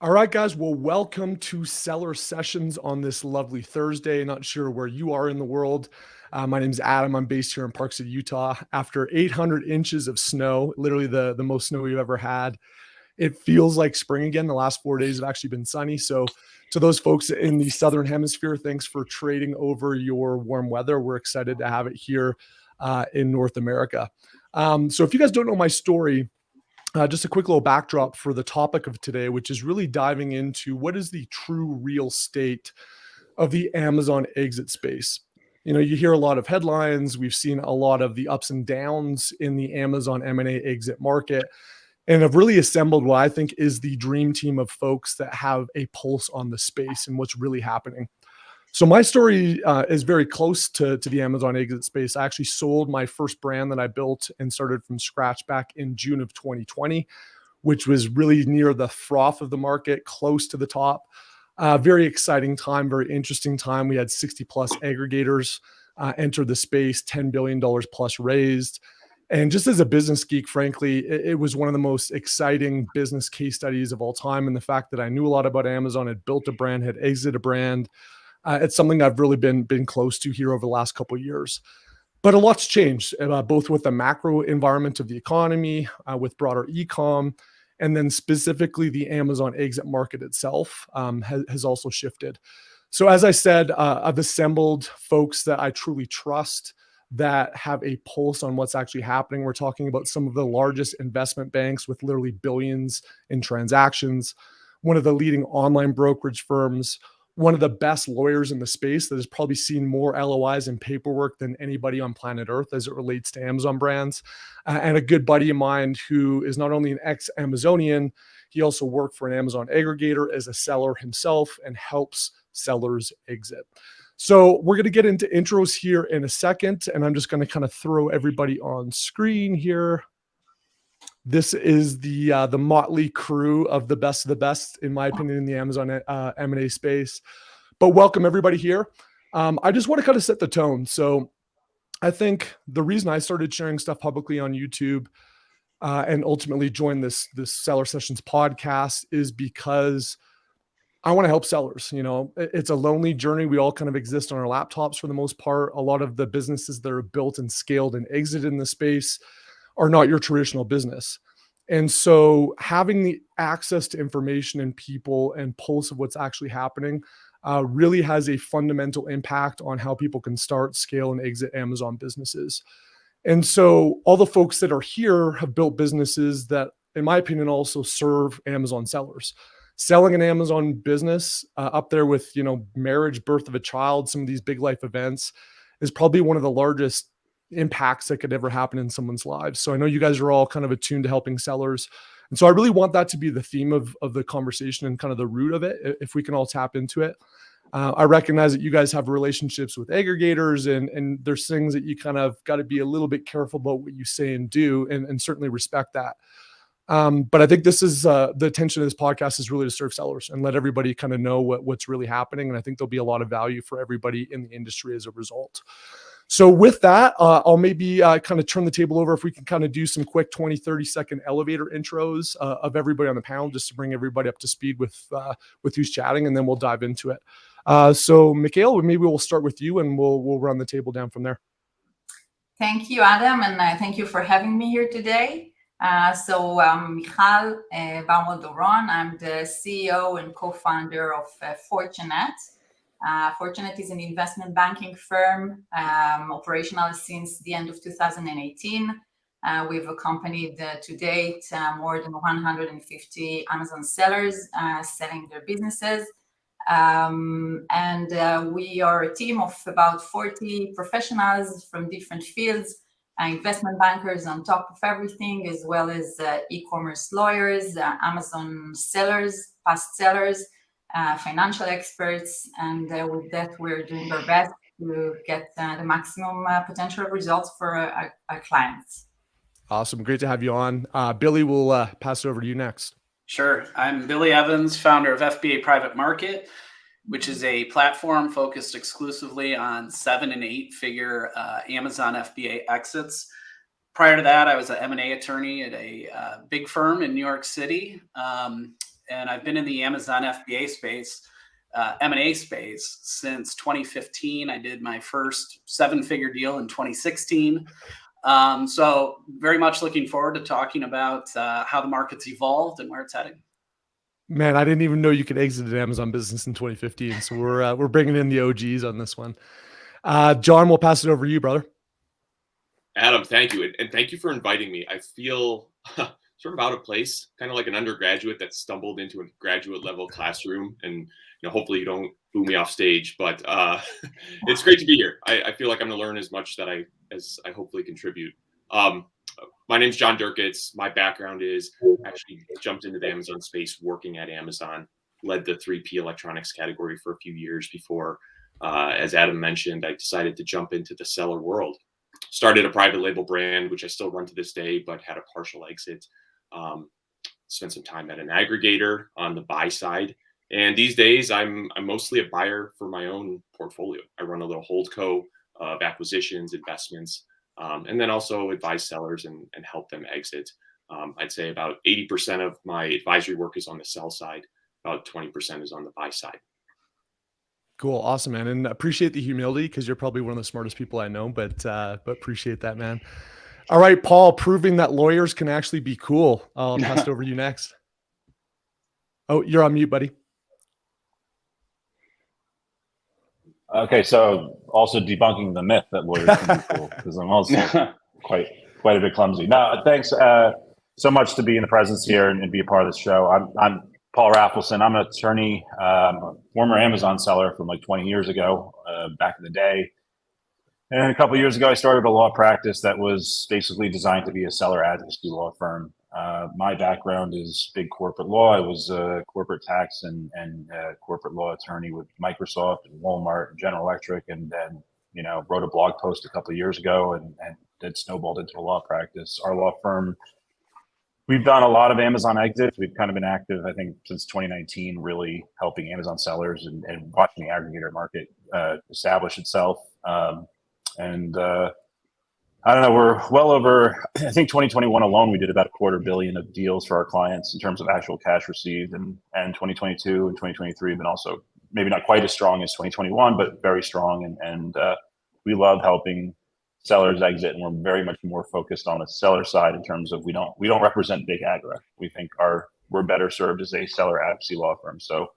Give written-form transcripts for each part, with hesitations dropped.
All right, guys. Well, welcome to Seller Sessions on this lovely Thursday. Not sure where you are in the world. My name is Adam. I'm based here in Park City, Utah. After 800 inches of snow, literally the most snow we've ever had, it feels like spring again. The last 4 days have actually been sunny. So, to those folks in the Southern Hemisphere, thanks for trading over your warm weather. We're excited to have it here in North America. So, if you guys don't know my story, just a quick little backdrop for the topic of today, which is really diving into what is the true real state of the Amazon exit space. You know, you hear a lot of headlines. We've seen a lot of the ups and downs in the Amazon M&A exit market, and have really assembled what I think is the dream team of folks that have a pulse on the space and what's really happening. So my story is very close to the Amazon exit space. I actually sold my first brand that I built and started from scratch back in June of 2020, which was really near the froth of the market, close to the top. Very exciting time, very interesting time. We had 60 plus aggregators enter the space, $10 billion plus raised. And just as a business geek, frankly, it was one of the most exciting business case studies of all time. And the fact that I knew a lot about Amazon, had built a brand, had exited a brand, it's something I've really been close to here over the last couple of years. But a lot's changed, both with the macro environment of the economy, with broader e-com, and then specifically the Amazon exit market itself has also shifted. So as I said, I've assembled folks that I truly trust, that have a pulse on what's actually happening. We're talking about some of the largest investment banks with literally billions in transactions, one of the leading online brokerage firms, one of the best lawyers in the space that has probably seen more LOIs and paperwork than anybody on planet Earth as it relates to Amazon brands, and a good buddy of mine who is not only an ex-Amazonian, he also worked for an Amazon aggregator as a seller himself and helps sellers exit. So we're going to get into intros here in a second, and I'm just going to kind of throw everybody on screen here. This is the motley crew of the best, in my opinion, in the Amazon M&A space. But welcome everybody here. I just want to kind of set the tone. So I think the reason I started sharing stuff publicly on YouTube and ultimately joined this Seller Sessions podcast is because I want to help sellers. You know, it's a lonely journey. We all kind of exist on our laptops for the most part. A lot of the businesses that are built and scaled and exited in the space are not your traditional business. And so having the access to information and people and pulse of what's actually happening really has a fundamental impact on how people can start, scale, and exit Amazon businesses. And so all the folks that are here have built businesses that, in my opinion, also serve Amazon sellers. Selling an Amazon business up there with, you know, marriage, birth of a child, some of these big life events is probably one of the largest impacts that could ever happen in someone's lives. So I know you guys are all kind of attuned to helping sellers. And so I really want that to be the theme of the conversation and kind of the root of it, if we can all tap into it. I recognize that you guys have relationships with aggregators, and there's things that you kind of got to be a little bit careful about what you say and do, and certainly respect that. But I think this is the intention of this podcast is really to serve sellers and let everybody kind of know what's really happening. And I think there'll be a lot of value for everybody in the industry as a result. So with that, I'll maybe kind of turn the table over if we can kind of do some quick 20, 30-second elevator intros of everybody on the panel, just to bring everybody up to speed with who's chatting, and then we'll dive into it. So Mikhail, maybe we'll start with you and we'll run the table down from there. Thank you, Adam, and thank you for having me here today. So I'm Michal Barmol-Doron. I'm the CEO and co-founder of Fortinet. Fortinet is an investment banking firm, operational since the end of 2018. We've accompanied to date more than 150 Amazon sellers selling their businesses. And we are a team of about 40 professionals from different fields, investment bankers on top of everything, as well as e-commerce lawyers, Amazon sellers, past sellers, financial experts. And with that, we're doing our best to get the maximum potential results for our clients. Awesome. Great to have you on. Billy, we'll pass it over to you next. Sure. I'm Billy Evans, founder of FBA Private Market, which is a platform focused exclusively on 7- and 8-figure Amazon FBA exits. Prior to that, I was an M&A attorney at a big firm in New York City. and I've been in the Amazon FBA space, M&A space since 2015. I did my first 7-figure deal in 2016. So very much looking forward to talking about how the market's evolved and where it's heading. Man, I didn't even know you could exit an Amazon business in 2015. So we're bringing in the OGs on this one. John, we'll pass it over to you, brother. Adam, thank you. And thank you for inviting me. I feel sort of out of place, kind of like an undergraduate that stumbled into a graduate level classroom. And hopefully you don't boo me off stage, but it's great to be here. I feel like I'm going to learn as much as I hopefully contribute. My name's John Durk. My background is actually jumped into the Amazon space working at Amazon, led the 3P electronics category for a few years before, as Adam mentioned, I decided to jump into the seller world. Started a private label brand, which I still run to this day, but had a partial exit. Spent some time at an aggregator on the buy side. And these days, I'm mostly a buyer for my own portfolio. I run a little holdco of acquisitions, investments, and then also advise sellers and help them exit. I'd say about 80% of my advisory work is on the sell side. About 20% is on the buy side. Cool. Awesome, man. And appreciate the humility because you're probably one of the smartest people I know, but appreciate that, man. All right, Paul, proving that lawyers can actually be cool. I'll pass it over to you next. Oh, you're on mute, buddy. Okay, so also debunking the myth that lawyers can be cool, because I'm also quite a bit clumsy. No, thanks so much to be in the presence here and be a part of this show. I'm Paul Rappelson. I'm an attorney, former Amazon seller from like 20 years ago, back in the day. And a couple of years ago, I started a law practice that was basically designed to be a seller advocacy law firm. My background is big corporate law. I was a corporate tax and corporate law attorney with Microsoft and Walmart and General Electric, and then wrote a blog post a couple of years ago and it snowballed into a law practice. Our law firm, we've done a lot of Amazon exits. We've kind of been active, I think, since 2019, really helping Amazon sellers and watching the aggregator market establish itself. I don't know, we're well over, I think 2021 alone, we did about $250 million of deals for our clients in terms of actual cash received. And 2022 and 2023 have been also maybe not quite as strong as 2021, but very strong. And we love helping sellers exit, and we're very much more focused on the seller side in terms of we don't represent big agri. We think we're better served as a seller advocacy law firm. So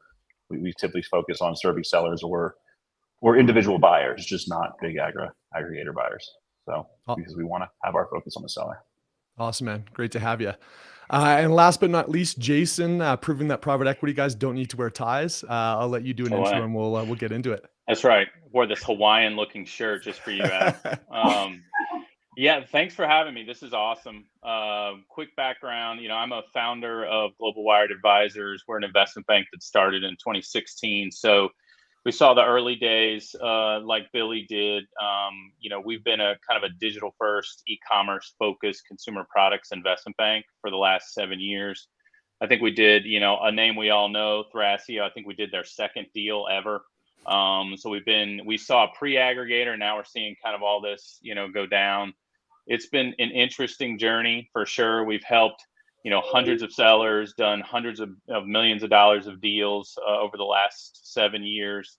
we typically focus on serving sellers or individual buyers, just not big aggregator buyers. So because we want to have our focus on the seller. Awesome, man. Great to have you. And last but not least, Jason, proving that private equity guys don't need to wear ties. I'll let you do an intro and we'll get into it. That's right. Wore this Hawaiian looking shirt just for you, Adam. Yeah, thanks for having me. This is awesome. Quick background, I'm a founder of Global Wired Advisors. We're an investment bank that started in 2016. So we saw the early days, like Billy did. We've been a kind of a digital first, e-commerce focused consumer products investment bank for the last 7 years. I think we did, a name we all know, Thrasio. I think we did their second deal ever. So we saw a pre-aggregator. Now we're seeing kind of all this, go down. It's been an interesting journey for sure. We've helped, hundreds of sellers, done hundreds of millions of dollars of deals over the last 7 years.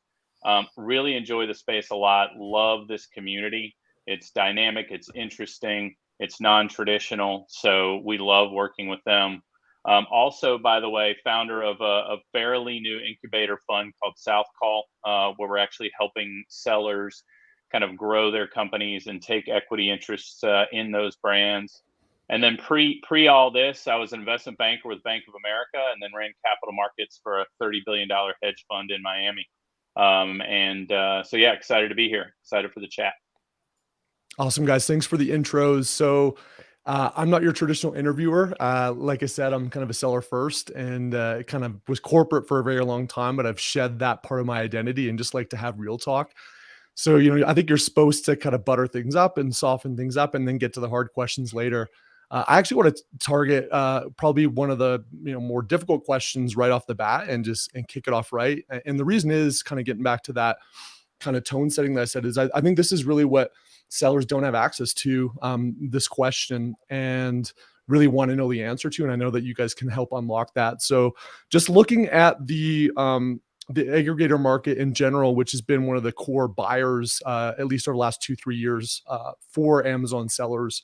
Really enjoy the space a lot. Love this community. It's dynamic. It's interesting. It's non-traditional. So we love working with them. Also, by the way, founder of a fairly new incubator fund called South Call, where we're actually helping sellers kind of grow their companies and take equity interests in those brands. And then pre all this, I was an investment banker with Bank of America, and then ran capital markets for a $30 billion hedge fund in Miami. So yeah, excited to be here. Excited for the chat. Awesome, guys. Thanks for the intros. So I'm not your traditional interviewer. Like I said, I'm kind of a seller first, and kind of was corporate for a very long time, but I've shed that part of my identity and just like to have real talk. So, I think you're supposed to kind of butter things up and soften things up and then get to the hard questions later. I actually want to target probably one of the more difficult questions right off the bat and kick it off right. And the reason is kind of getting back to that kind of tone setting that I said is I think this is really what sellers don't have access to, this question. And really want to know the answer to. And I know that you guys can help unlock that. So just looking at the aggregator market in general, which has been one of the core buyers, at least over the last 2-3 years, for Amazon sellers,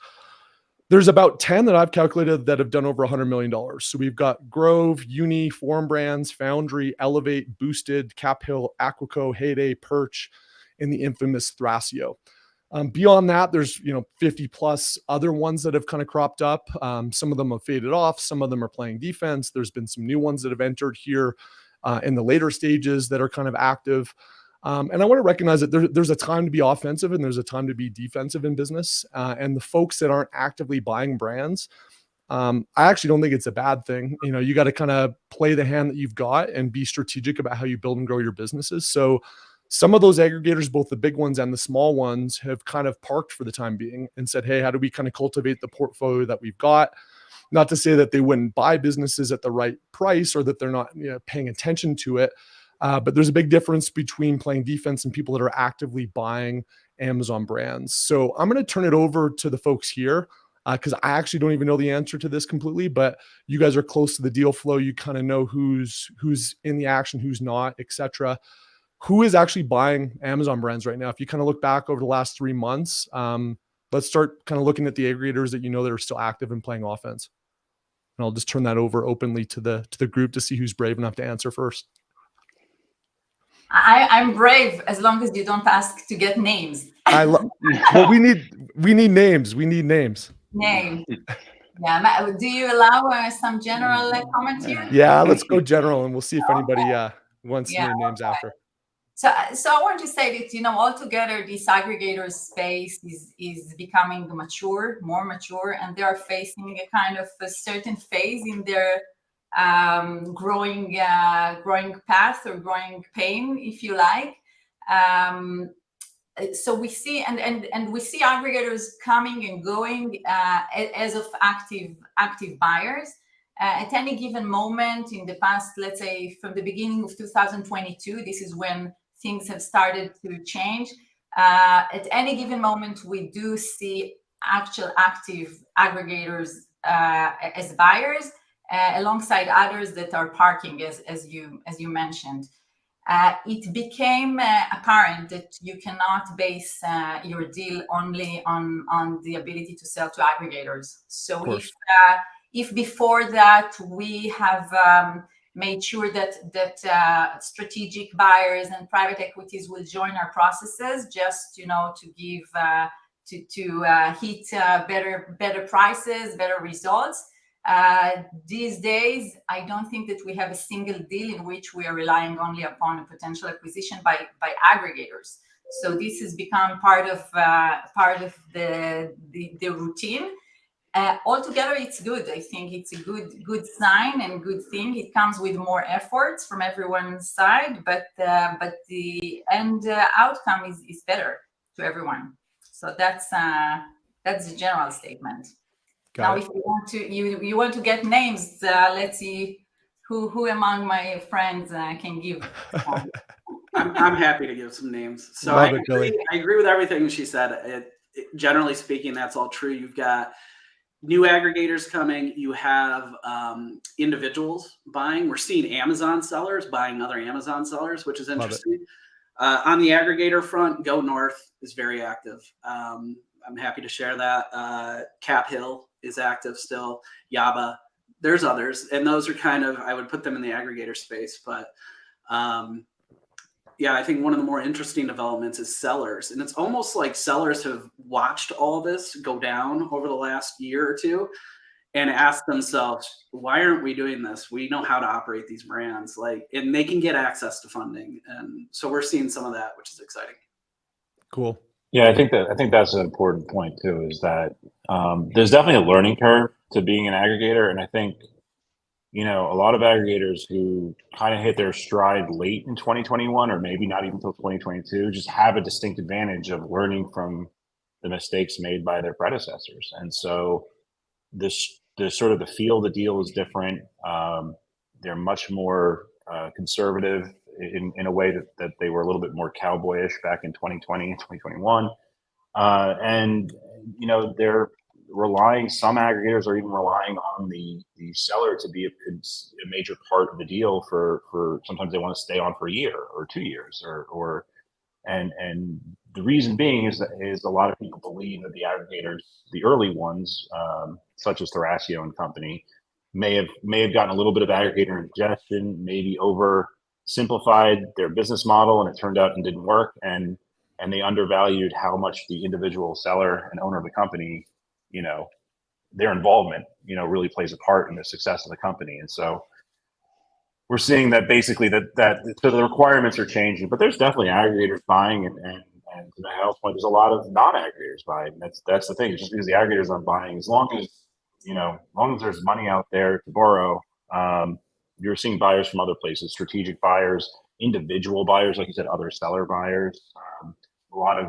there's about 10 that I've calculated that have done over $100 million. So we've got Grove, Uni, Forum Brands, Foundry, Elevate, Boosted, Cap Hill, Aquico, Heyday, Perch, and the infamous Thrasio. Beyond that, there's 50 plus other ones that have kind of cropped up. Some of them have faded off. Some of them are playing defense. There's been some new ones that have entered here in the later stages that are kind of active. And I want to recognize that there's a time to be offensive and there's a time to be defensive in business. And the folks that aren't actively buying brands, I actually don't think it's a bad thing. You got to kind of play the hand that you've got and be strategic about how you build and grow your businesses. So some of those aggregators, both the big ones and the small ones, have kind of parked for the time being and said, hey, how do we kind of cultivate the portfolio that we've got? Not to say that they wouldn't buy businesses at the right price or that they're not paying attention to it. But there's a big difference between playing defense and people that are actively buying Amazon brands. So I'm going to turn it over to the folks here because I actually don't even know the answer to this completely, but you guys are close to the deal flow. You kind of know who's in the action, who's not, etc. Who is actually buying Amazon brands right now? If you kind of look back over the last 3 months, let's start kind of looking at the aggregators that that are still active and playing offense. And I'll just turn that over openly to the group to see who's brave enough to answer first. I'm brave as long as you don't ask to get names. Well, we need names. We need names. Name. Yeah. Do you allow some general comments here? Yeah, let's go general, and we'll see if anybody wants to name names after. So I want to say that altogether this aggregator space is becoming more mature, and they are facing a kind of a certain phase in their growing path or growing pain, if you like. So we see and we see aggregators coming and going as of active buyers. At any given moment in the past, let's say from the beginning of 2022, this is when things have started to change. At any given moment, we do see actual active aggregators as buyers, alongside others that are parking, as you mentioned. It became apparent that you cannot base your deal only on the ability to sell to aggregators. So if before that we have made sure that strategic buyers and private equities will join our processes, just to give to hit better prices, better results. These days, I don't think that we have a single deal in which we are relying only upon a potential acquisition by aggregators. So this has become part of the routine. Altogether, it's good. I think it's a good sign and good thing. It comes with more efforts from everyone's side, but the end outcome is better to everyone. So that's the general statement. Now, if you want to get names, let's see who among my friends can give. I'm happy to give some names. So I agree with everything she said. Generally speaking, that's all true. You've got new aggregators coming. You have individuals buying. We're seeing Amazon sellers buying other Amazon sellers, which is interesting. On the aggregator front, Go North is very active. I'm happy to share that. Cap Hill is active still. Yaba. There's others, and those are kind of, I would put them in the aggregator space. But yeah, I think one of the more interesting developments is sellers, and it's almost like sellers have watched all this go down over the last year or two, and asked themselves, why aren't we doing this? We know how to operate these brands, and they can get access to funding, and so we're seeing some of that, which is exciting. Cool. Yeah, I think that's an important point too, is that there's definitely a learning curve to being an aggregator. And I think, a lot of aggregators who kind of hit their stride late in 2021, or maybe not even until 2022, just have a distinct advantage of learning from the mistakes made by their predecessors. And so the sort of the feel of the deal is different. They're much more conservative in a way that they were a little bit more cowboyish back in 2020 and 2021. And, some aggregators are even relying on the seller to be a major part of the deal for sometimes they want to stay on for a year or 2 years and the reason being is a lot of people believe that the aggregators, the early ones, such as Thrasio and company, may have gotten a little bit of aggregator ingestion, maybe oversimplified their business model, and it turned out and didn't work, and they undervalued how much the individual seller and owner of the company, their involvement, really plays a part in the success of the company. And so we're seeing that basically so the requirements are changing, but there's definitely aggregators buying, and to Hal's point, there's a lot of non-aggregators buying. That's the thing. Just because the aggregators aren't buying, as long as there's money out there to borrow, you're seeing buyers from other places, strategic buyers, individual buyers, like you said, other seller buyers. A lot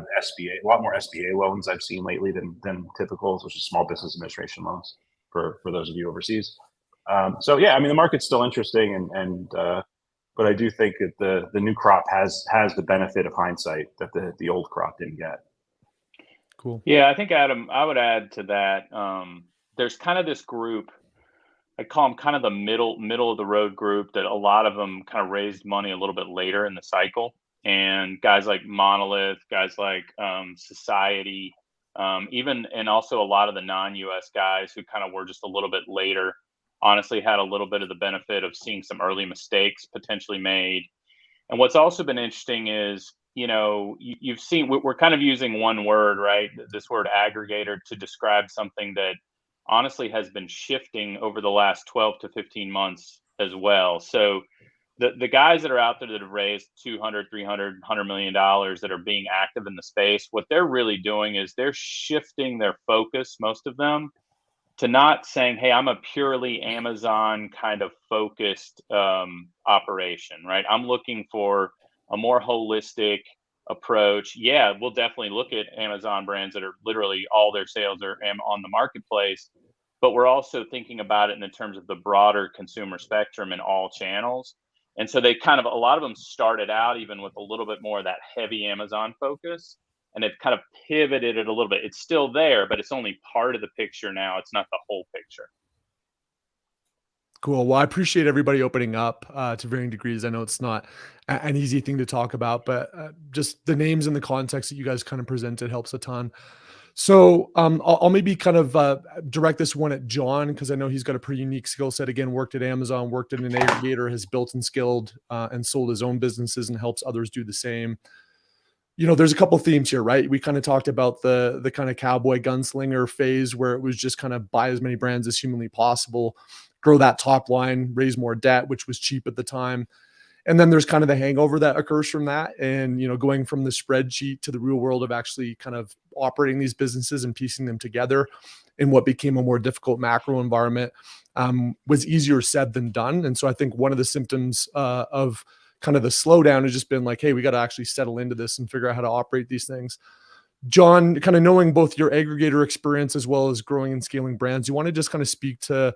more SBA loans I've seen lately than typicals, which is small business administration loans for those of you overseas. So yeah, I mean, the market's still interesting, but I do think that the new crop has the benefit of hindsight that the old crop didn't get. Cool. Yeah, I think, Adam, I would add to that. There's kind of this group, I call them kind of the middle of the road group, that a lot of them kind of raised money a little bit later in the cycle. And guys like Monolith, guys like Society, and also a lot of the non-US guys who kind of were just a little bit later, honestly had a little bit of the benefit of seeing some early mistakes potentially made. And what's also been interesting is, you've seen, we're kind of using one word, right? This word aggregator to describe something that honestly has been shifting over the last 12 to 15 months as well. So the guys that are out there that have raised $200, $300, $100 million that are being active in the space, what they're really doing is they're shifting their focus, most of them, to not saying, hey, I'm a purely Amazon kind of focused operation, right? I'm looking for a more holistic approach. Yeah, we'll definitely look at Amazon brands that are literally all their sales are on the marketplace, but we're also thinking about it in terms of the broader consumer spectrum in all channels. And so they a lot of them started out even with a little bit more of that heavy Amazon focus, and they've kind of pivoted it a little bit. It's still there, but it's only part of the picture now. It's not the whole picture. Cool. Well, I appreciate everybody opening up to varying degrees. I know it's not an easy thing to talk about, but just the names and the context that you guys kind of presented helps a ton. So I'll maybe kind of direct this one at John, because I know he's got a pretty unique skill set. Again, worked at Amazon, worked in an aggregator, has built and scaled and sold his own businesses and helps others do the same. There's a couple themes here, right? We kind of talked about the kind of cowboy gunslinger phase where it was just kind of buy as many brands as humanly possible, grow that top line, raise more debt, which was cheap at the time. And then there's kind of the hangover that occurs from that. And, going from the spreadsheet to the real world of actually kind of operating these businesses and piecing them together in what became a more difficult macro environment was easier said than done. And so I think one of the symptoms of kind of the slowdown has just been like, hey, we got to actually settle into this and figure out how to operate these things. John, kind of knowing both your aggregator experience as well as growing and scaling brands, you want to just kind of speak to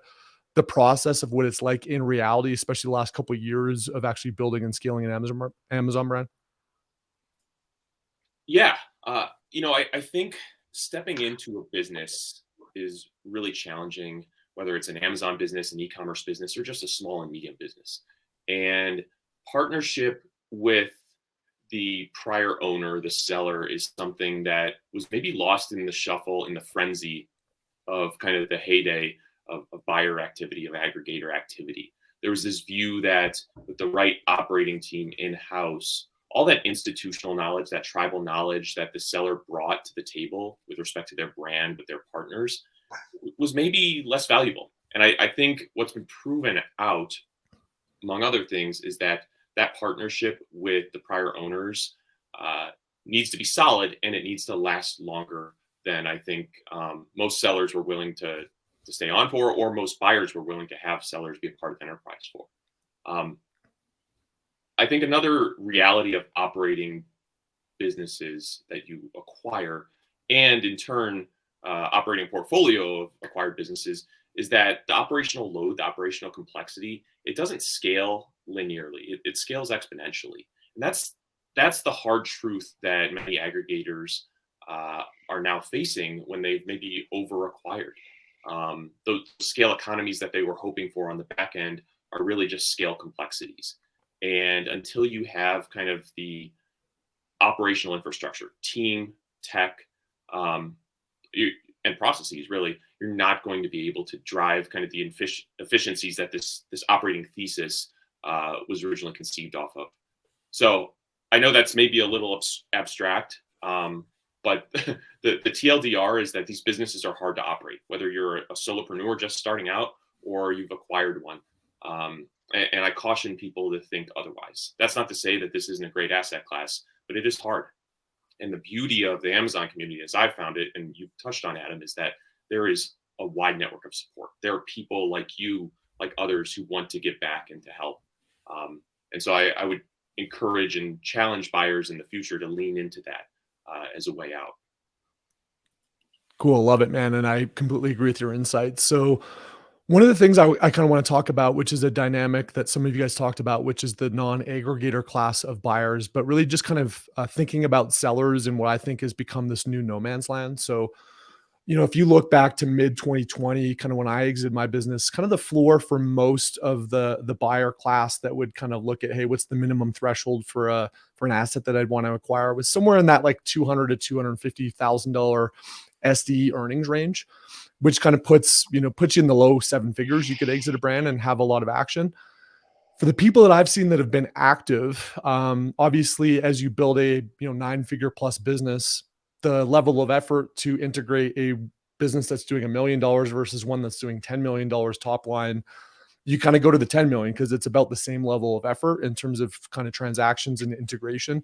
the process of what it's like in reality, especially the last couple of years of actually building and scaling an Amazon brand? Yeah. I think stepping into a business is really challenging, whether it's an Amazon business, an e-commerce business, or just a small and medium business. And partnership with the prior owner, the seller, is something that was maybe lost in the shuffle, in the frenzy of kind of the heyday of buyer activity, of aggregator activity. There was this view that with the right operating team in-house, all that institutional knowledge, that tribal knowledge that the seller brought to the table with respect to their brand, with their partners, was maybe less valuable. And I think what's been proven out, among other things, is that partnership with the prior owners needs to be solid, and it needs to last longer than I think most sellers were willing to stay on for, or most buyers were willing to have sellers be a part of the enterprise for. I think another reality of operating businesses that you acquire, and in turn operating a portfolio of acquired businesses, is that the operational load, the operational complexity, it doesn't scale linearly. It scales exponentially. And that's the hard truth that many aggregators are now facing when they've maybe over-acquired. Those scale economies that they were hoping for on the back end are really just scale complexities. And until you have kind of the operational infrastructure, team, tech, and processes, really, you're not going to be able to drive kind of the efficiencies that this operating thesis was originally conceived off of. So I know that's maybe a little abstract, but the TLDR is that these businesses are hard to operate, whether you're a solopreneur just starting out or you've acquired one. And I caution people to think otherwise. That's not to say that this isn't a great asset class, but it is hard. And the beauty of the Amazon community, as I've found it, and you've touched on, Adam, is that there is a wide network of support. There are people like you, like others, who want to give back and to help. And so I would encourage and challenge buyers in the future to lean into that as a way out. Cool. Love it, man. And I completely agree with your insights. So one of the things I kind of want to talk about, which is a dynamic that some of you guys talked about, which is the non-aggregator class of buyers, but really just kind of thinking about sellers and what I think has become this new no man's land. So, if you look back to mid 2020, kind of when I exited my business, kind of the floor for most of the buyer class that would kind of look at, hey, what's the minimum threshold for an asset that I'd want to acquire, was somewhere in that like $200,000 to $250,000 SDE earnings range, which kind of puts you in the low seven figures. You could exit a brand and have a lot of action. For the people that I've seen that have been active, obviously, as you build a 9-figure plus business, the level of effort to integrate a business that's doing $1 million versus one that's doing $10 million top line, you kind of go to the 10 million because it's about the same level of effort in terms of kind of transactions and integration.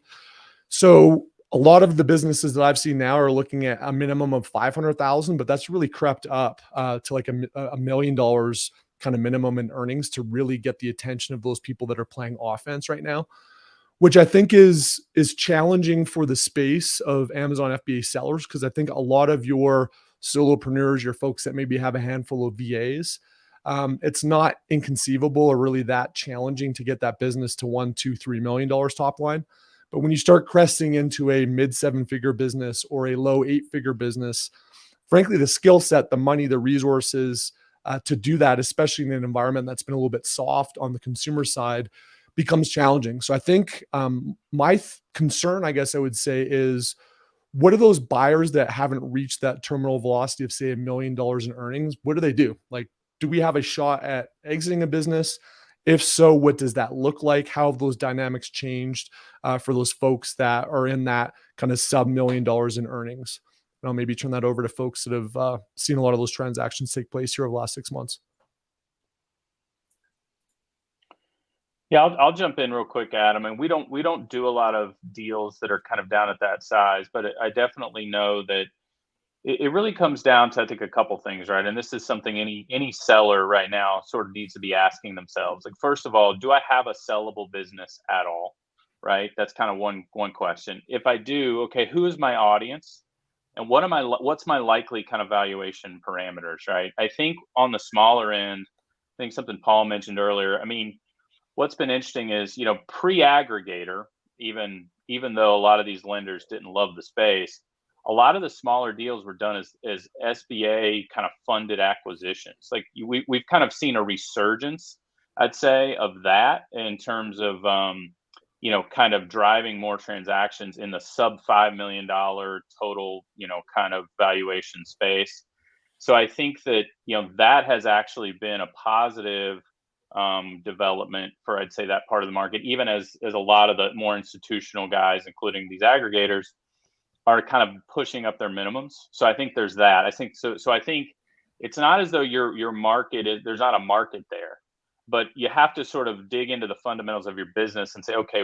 So a lot of the businesses that I've seen now are looking at a minimum of 500,000, but that's really crept up to like $1 million kind of minimum in earnings to really get the attention of those people that are playing offense right now, which I think is challenging for the space of Amazon FBA sellers, because I think a lot of your solopreneurs, your folks that maybe have a handful of VAs, it's not inconceivable or really that challenging to get that business to $1, $2, $3 million top line. But when you start cresting into a mid 7-figure business or a low 8-figure business, frankly, the skill set, the money, the resources to do that, especially in an environment that's been a little bit soft on the consumer side, becomes challenging. So I think my concern, I guess I would say, is what are those buyers that haven't reached that terminal velocity of, say, $1 million in earnings? What do they do? Like, do we have a shot at exiting a business? If so, what does that look like? How have those dynamics changed for those folks that are in that kind of sub $1 million in earnings? And I'll maybe turn that over to folks that have seen a lot of those transactions take place here over the last 6 months. Yeah, I'll jump in real quick, Adam. And we don't do a lot of deals that are kind of down at that size, but I definitely know that it really comes down to, I think, a couple things, right? And this is something any seller right now sort of needs to be asking themselves. Like, first of all, do I have a sellable business at all? Right? That's kind of one question. If I do, okay, who is my audience? And what's my likely kind of valuation parameters, right? I think on the smaller end, I think something Paul mentioned earlier, I mean, what's been interesting is, pre-aggregator, even though a lot of these lenders didn't love the space, a lot of the smaller deals were done as SBA kind of funded acquisitions. Like we've kind of seen a resurgence, I'd say, of that in terms of, kind of driving more transactions in the sub $5 million total, kind of valuation space. So I think that, that has actually been a positive development for, I'd say, that part of the market, even as a lot of the more institutional guys, including these aggregators, are kind of pushing up their minimums. So I think there's that. I think so. So I think it's not as though your market there's not a market there, but you have to sort of dig into the fundamentals of your business and say, okay,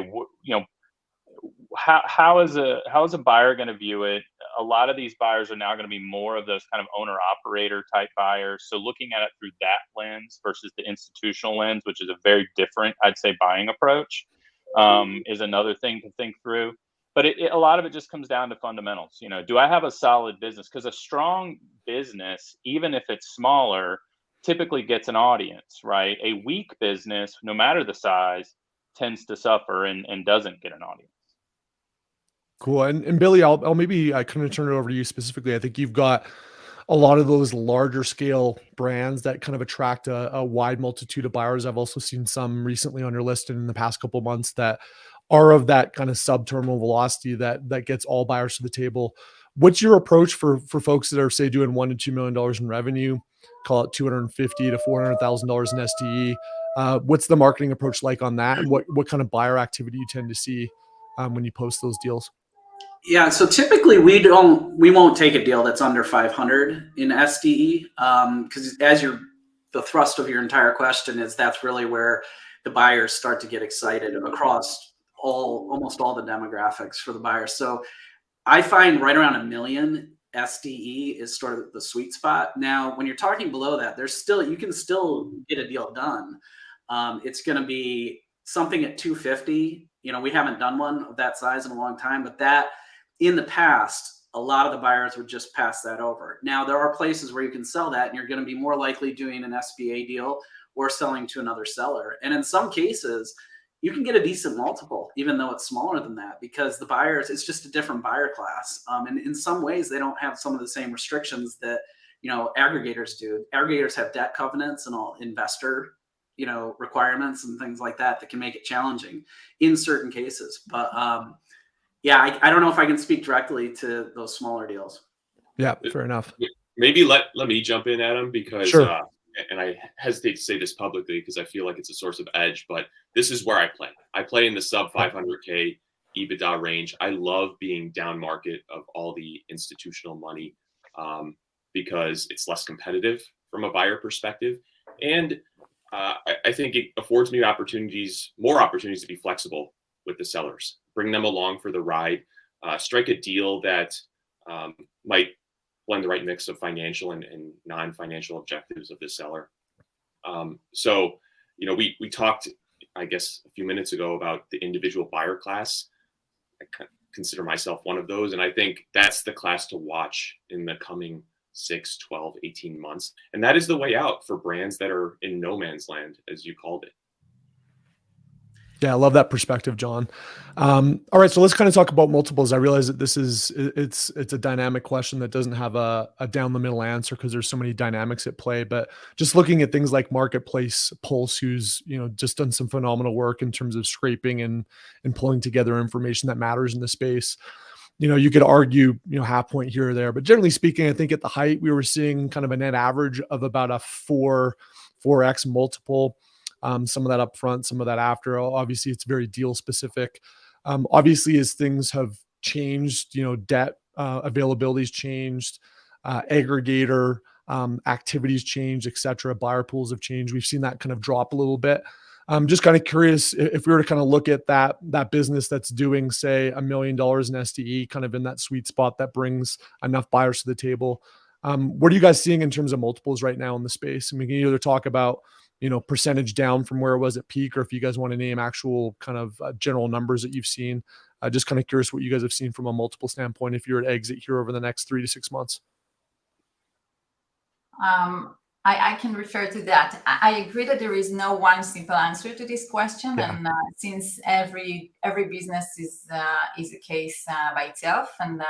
how is a buyer going to view it? A lot of these buyers are now going to be more of those kind of owner operator type buyers. So looking at it through that lens versus the institutional lens, which is a very different, I'd say, buying approach, is another thing to think through. But a lot of it just comes down to fundamentals. Do I have a solid business? Because a strong business, even if it's smaller, typically gets an audience, right? A weak business, no matter the size, tends to suffer and doesn't get an audience. Cool. And Billy, I'll maybe kind of turn it over to you specifically. I think you've got a lot of those larger scale brands that kind of attract a wide multitude of buyers. I've also seen some recently on your list and in the past couple of months that are of that kind of sub-terminal velocity that gets all buyers to the table. What's your approach for folks that are, say, doing $1 to $2 million in revenue, call it $250 to $400,000 in STE? What's the marketing approach like on that, and what kind of buyer activity you tend to see when you post those deals? Yeah, so typically we won't take a deal that's under 500 in SDE, because the thrust of your entire question is that's really where the buyers start to get excited across almost all the demographics for the buyers. So I find right around $1 million SDE is sort of the sweet spot. Now, when you're talking below that, you can still get a deal done. It's going to be something at 250. We haven't done one of that size in a long time, but that in the past, a lot of the buyers would just pass that over. Now, there are places where you can sell that, and you're going to be more likely doing an SBA deal or selling to another seller. And in some cases, you can get a decent multiple, even though it's smaller than that, because the buyers, it's just a different buyer class. And in some ways, they don't have some of the same restrictions that, aggregators do. Aggregators have debt covenants and all investor, requirements and things like that can make it challenging in certain cases. But yeah, I don't know if I can speak directly to those smaller deals. Yeah, fair enough. Maybe let me jump in, Adam, because Sure. And I hesitate to say this publicly because I feel like it's a source of edge, but this is where I play. I play in the sub 500K EBITDA range. I love being down market of all the institutional money because it's less competitive from a buyer perspective. And I think it affords me more opportunities to be flexible with the sellers, bring them along for the ride, strike a deal that might blend the right mix of financial and non-financial objectives of the seller. So, we talked, I guess, a few minutes ago about the individual buyer class. I consider myself one of those. And I think that's the class to watch in the coming 6, 12, 18 months. And that is the way out for brands that are in no man's land, as you called it. Yeah, I love that perspective, John. All right, so let's kind of talk about multiples. I realize that it's a dynamic question that doesn't have a down the middle answer because there's so many dynamics at play. But just looking at things like Marketplace Pulse, who's just done some phenomenal work in terms of scraping and pulling together information that matters in the space. You could argue half point here or there, but generally speaking, I think at the height we were seeing kind of a net average of about a 4x multiple. Some of that up front, some of that after. Obviously, it's very deal specific. Obviously, as things have changed, debt availability's changed, aggregator activities changed, et cetera. Buyer pools have changed. We've seen that kind of drop a little bit. I'm just kind of curious if we were to kind of look at that business that's doing, say, $1 million in SDE, kind of in that sweet spot that brings enough buyers to the table. What are you guys seeing in terms of multiples right now in the space? And we can either talk about percentage down from where it was at peak, or if you guys want to name actual kind of general numbers that you've seen. Just kind of curious what you guys have seen from a multiple standpoint if you're at exit here over the next 3 to 6 months. I can refer to that. I agree that there is no one simple answer to this question, yeah. And since every business is a case by itself, and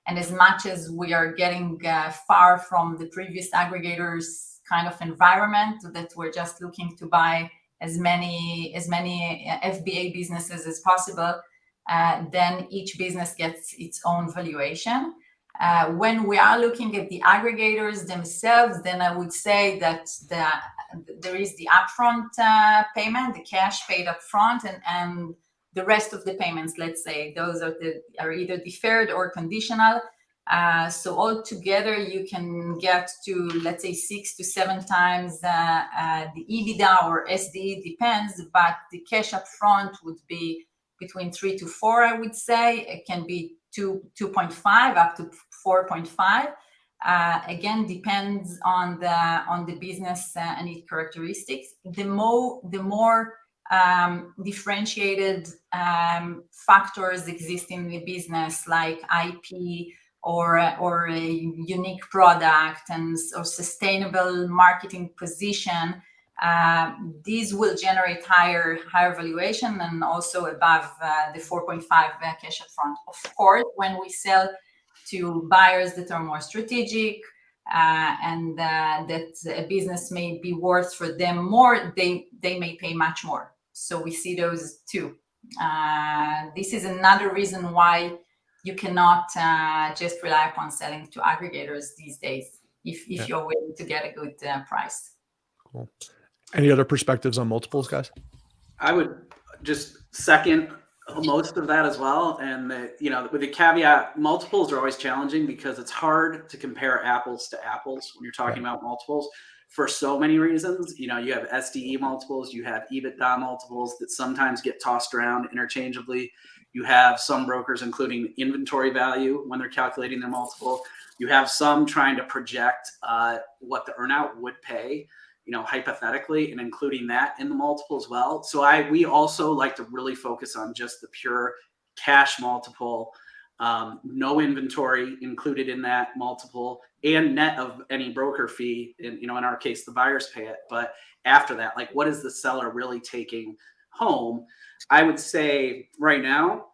as much as we are getting far from the previous aggregators kind of environment that we're just looking to buy as many FBA businesses as possible, then each business gets its own valuation. When we are looking at the aggregators themselves, then I would say that there is the upfront payment, the cash paid upfront, and the rest of the payments, let's say, those are either deferred or conditional. So altogether, you can get to, let's say, 6 to 7 times the EBITDA or SDE, depends, but the cash upfront would be between 3 to 4, I would say. It can be 2.5 up to 4.5. Again, depends on the business and its characteristics. The more differentiated factors exist in the business, like IP, or a unique product or sustainable marketing position, these will generate higher valuation and also above the 4.5 cash upfront. Of course, when we sell to buyers that are more strategic and that a business may be worth for them more, they may pay much more. So we see those too. This is another reason why you cannot just rely upon selling to aggregators these days if you're willing to get a good price. Cool. Any other perspectives on multiples, guys? I would just second most of that as well. And with the caveat, multiples are always challenging because it's hard to compare apples to apples when you're talking about multiples for so many reasons. You have SDE multiples, you have EBITDA multiples that sometimes get tossed around interchangeably. You have some brokers including inventory value when they're calculating their multiple. You have some trying to project what the earnout would pay, hypothetically, and including that in the multiple as well. So we also like to really focus on just the pure cash multiple, no inventory included in that multiple, and net of any broker fee. And in our case, the buyers pay it. But after that, like, what is the seller really taking home? I would say right now,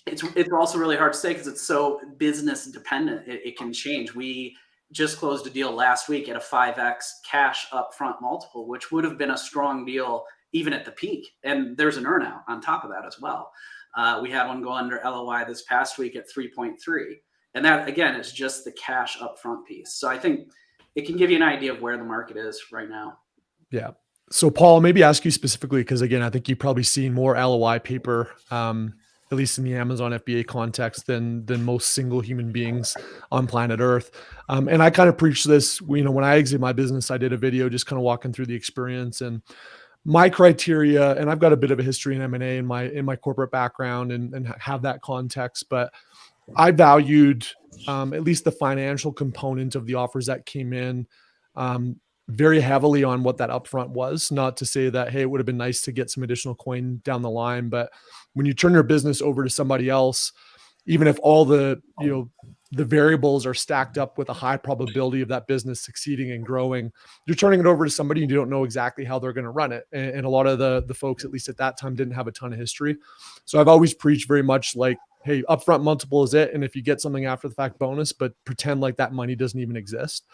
it's also really hard to say because it's so business dependent. It can change. We just closed a deal last week at a 5x cash upfront multiple, which would have been a strong deal even at the peak. And there's an earnout on top of that as well. We had one go under LOI this past week at 3.3. And that, again, is just the cash upfront piece. So I think it can give you an idea of where the market is right now. Yeah. So Paul, maybe ask you specifically, because again, I think you've probably seen more LOI paper, at least in the Amazon FBA context, than most single human beings on planet Earth. And I kind of preach this, when I exited my business, I did a video just kind of walking through the experience and my criteria. And I've got a bit of a history in M&A in my corporate background and have that context, but I valued at least the financial component of the offers that came in very heavily on what that upfront was. Not to say that, hey, it would have been nice to get some additional coin down the line, but when you turn your business over to somebody else, even if all the variables are stacked up with a high probability of that business succeeding and growing, you're turning it over to somebody and you don't know exactly how they're going to run it. And a lot of the folks, at least at that time, didn't have a ton of history. So I've always preached very much like, hey, upfront multiple is it. And if you get something after the fact, bonus, but pretend like that money doesn't even exist.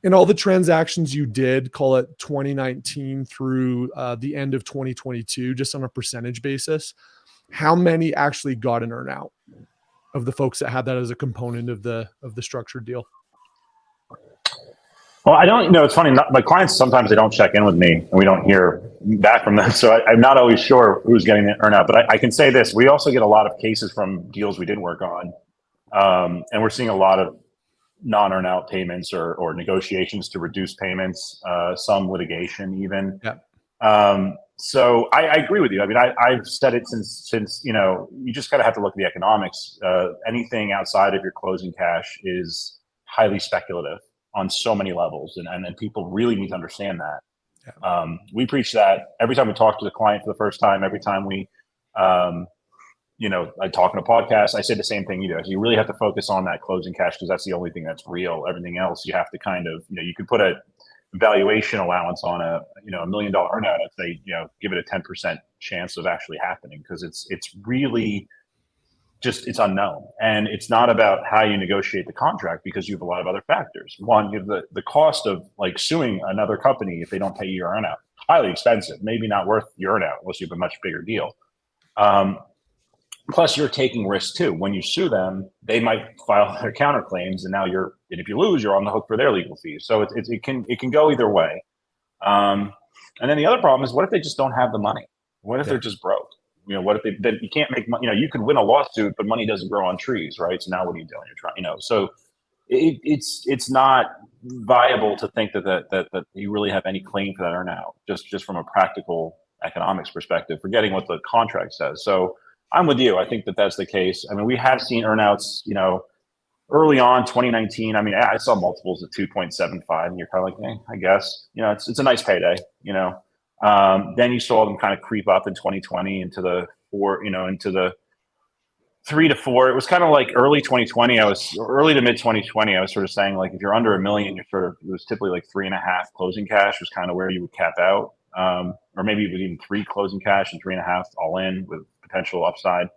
In all the transactions you did, call it 2019 through the end of 2022, just on a percentage basis, how many actually got an earnout of the folks that had that as a component of the structured deal? Well, I don't, it's funny. My clients, sometimes they don't check in with me and we don't hear back from them. So I'm not always sure who's getting the earnout, but I can say this. We also get a lot of cases from deals we didn't work on. And we're seeing a lot of non-earnout payments or negotiations to reduce payments, some litigation even. Yeah. So I agree with you. I mean, I've said it since you just kind of have to look at the economics. Anything outside of your closing cash is highly speculative on so many levels, and people really need to understand that. Yeah. We preach that every time we talk to the client for the first time, every time we I talk on a podcast, I say the same thing you do. You really have to focus on that closing cash because that's the only thing that's real. Everything else, you have to kind of, you can put a valuation allowance on a $1 million earnout. I'd say, give it a 10% chance of actually happening because it's really just, it's unknown. And it's not about how you negotiate the contract because you have a lot of other factors. One, you have the cost of like suing another company if they don't pay you your earnout. Highly expensive, maybe not worth your earnout unless you have a much bigger deal. Plus, you're taking risks too. When you sue them, they might file their counterclaims, and and if you lose, you're on the hook for their legal fees. So it can go either way. And then the other problem is, what if they just don't have the money? What if they're just broke? What if then you can't make money? You can win a lawsuit, but money doesn't grow on trees, right? So now what are you doing? You're trying, So it's not viable to think that you really have any claim for that earnout, just from a practical economics perspective, forgetting what the contract says. So I'm with you. I think that's the case. I mean, we have seen earnouts, early on 2019. I mean, I saw multiples at 2.75 and you're kind of like, I guess, it's a nice payday, then you saw them kind of creep up in 2020 into the 3 to 4. It was kind of like early 2020. Early to mid 2020. I was sort of saying like, if you're under $1 million, it was typically like 3.5 closing cash was kind of where you would cap out. or maybe even 3 closing cash and 3.5 all in with potential upside.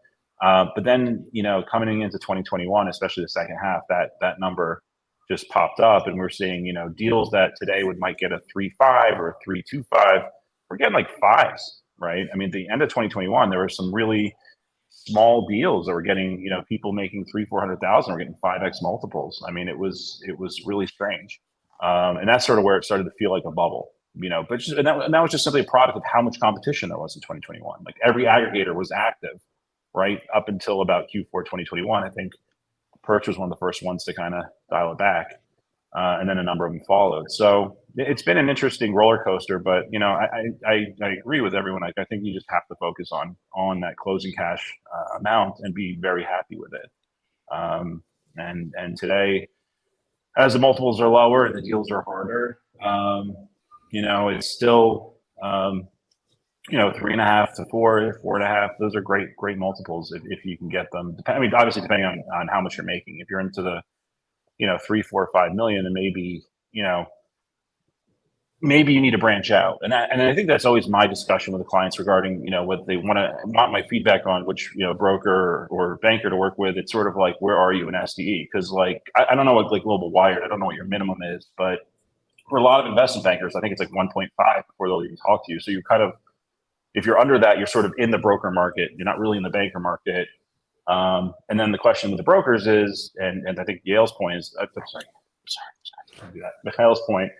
But then, coming into 2021, especially the second half, that number just popped up, and we're seeing, deals that today might get a 3.5 or a 3.25. We're getting like 5s, right? I mean, at the end of 2021, there were some really small deals that were getting, people making 300,000-400,000 were getting 5x multiples. I mean, it was really strange, and that's sort of where it started to feel like a bubble, But that was just simply a product of how much competition there was in 2021. Like every aggregator was active, right up until about Q4 2021. I think Perch was one of the first ones to kind of dial it back, and then a number of them followed. So it's been an interesting roller coaster, but I agree with everyone. I think you just have to focus on that closing cash amount and be very happy with it. And today, as the multiples are lower and the deals are harder, it's still 3.5 to 4, 4.5. Those are great multiples if you can get them. I mean, obviously depending on how much you're making. If you're into the 3, 4, 5 million, and maybe you need to branch out. And I think that's always my discussion with the clients regarding what they want my feedback on, which broker or banker to work with. It's sort of like, where are you in SDE? Because I don't know what Global Wired, I don't know what your minimum is, but for a lot of investment bankers, I think it's like 1.5 before they'll even talk to you. So you kind of, if you're under that, you're sort of in the broker market. You're not really in the banker market. And then the question with the brokers is, and I think Yale's point is, sorry, don't do that. Mikhail's point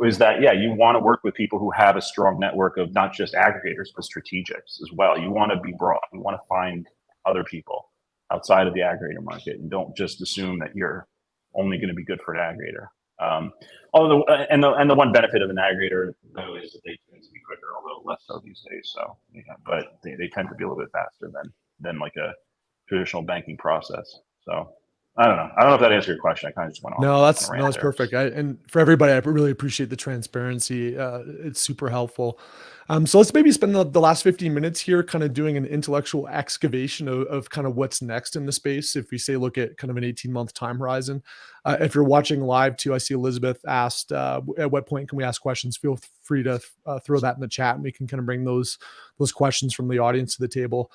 is that, you want to work with people who have a strong network of not just aggregators, but strategics as well. You want to be broad. You want to find other people outside of the aggregator market, and don't just assume that you're only going to be good for an aggregator. Although, and the one benefit of an aggregator though is that they tend to be quicker, although less so these days. So, but they tend to be a little bit faster than like a traditional banking process. So I don't know if that answered your question. I kind of just went off. No, that's perfect. And for everybody, I really appreciate the transparency. It's super helpful. So let's maybe spend the last 15 minutes here kind of doing an intellectual excavation of kind of what's next in the space. If we say, look at kind of an 18-month time horizon. If you're watching live too, I see Elizabeth asked, at what point can we ask questions? Feel free to throw that in the chat, and we can kind of bring those questions from the audience to the table.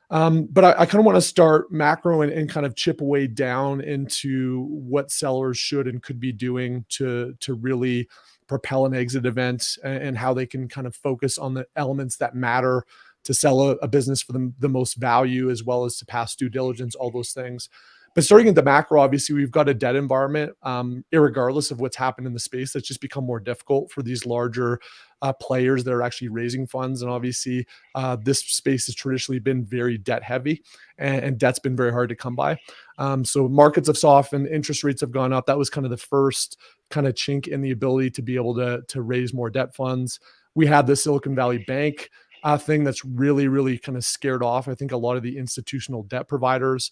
But I kind of want to start macro and kind of chip away down into what sellers should and could be doing to really propel an exit event, and how they can kind of focus on the elements that matter to sell a business for the most value, as well as to pass due diligence, all those things. But starting at the macro, obviously, we've got a debt environment, irregardless of what's happened in the space, that's just become more difficult for these larger players that are actually raising funds. And obviously, this space has traditionally been very debt heavy, and debt's been very hard to come by. So markets have softened, interest rates have gone up. That was kind of the first kind of chink in the ability to be able to raise more debt funds. We had the Silicon Valley Bank thing that's really, really kind of scared off, I think, a lot of the institutional debt providers.